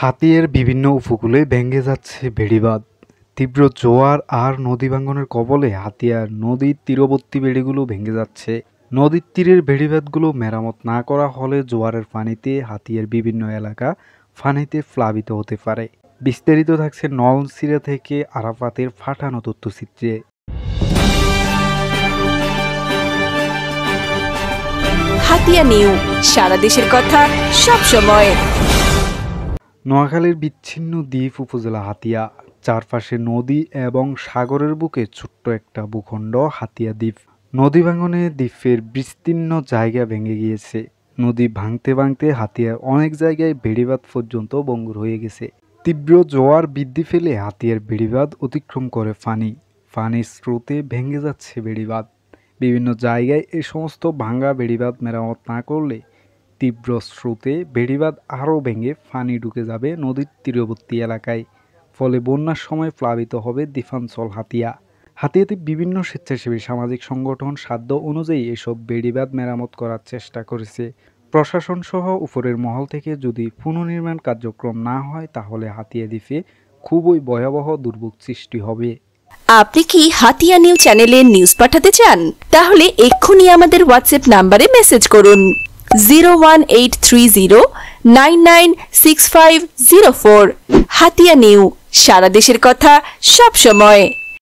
হাতিয়ার বিভিন্ন উপকূলে ভেঙে যাচ্ছে বেড়িবাঁধ। তীব্র জোয়ার আর নদী ভাঙনের কবলে হাতিয়ার নদীর তীরবর্তী বেড়িগুলো ভেঙে যাচ্ছে। নদীর তীরের বেড়িবাঁধগুলো মেরামত না করা হলে জোয়ারের পানিতে হাতিয়ার বিভিন্ন এলাকা পানিতে প্লাবিত হতে পারে। বিস্তারিত থাকছে নলছিরা থেকে আরাফাতের পাঠানো তথ্যচিত্রে। হাতিয়া নিউ, সারা দেশের কথা সব সময়। নোয়াখালীর বিচ্ছিন্ন দ্বীপ উপজেলা হাতিয়া, চারপাশে নদী এবং সাগরের বুকে ছোট্ট একটা ভূখণ্ড হাতিয়া দ্বীপ। নদী ভাঙনে দ্বীপের বিস্তীর্ণ জায়গা ভেঙে গিয়েছে। নদী ভাঙতে ভাঙতে হাতিয়ার অনেক জায়গায় বেড়িবাঁধ পর্যন্ত ভঙ্গুর হয়ে গেছে। তীব্র জোয়ার বৃদ্ধি পেলে হাতিয়ার বেড়িবাঁধ অতিক্রম করে পানির স্রোতে ভেঙে যাচ্ছে বেড়িবাঁধ। বিভিন্ন জায়গায় এই সমস্ত ভাঙা বেড়িবাঁধ মেরামত না করলে তীব্র স্রোতে বেড়িবাঁধ আরও ভেঙে পানি ঢুকে যাবে নদীর তীরবর্তী এলাকায়। ফলে বন্যার সময় প্লাবিত হবে দ্বীপাঞ্চল হাতিয়াতে বিভিন্ন স্বেচ্ছাসেবী সামাজিক সংগঠন সাধ্য অনুযায়ী এসব বেড়িবাঁধ মেরামত করার চেষ্টা করেছে। প্রশাসন সহ উপরের মহল থেকে যদি পুনর্নির্মাণ কার্যক্রম না হয় তাহলে হাতিয়া দ্বীপে খুবই ভয়াবহ দুর্ভোগ সৃষ্টি হবে। আপনি কি হাতিয়া নিউ চ্যানেলে নিউজ পাঠাতে চান? তাহলে এক্ষুনি আমাদের হোয়াটসঅ্যাপ নাম্বারে মেসেজ করুন 01830996504। হাতিয়া নিউ, সারা দেশের কথা সব সময়।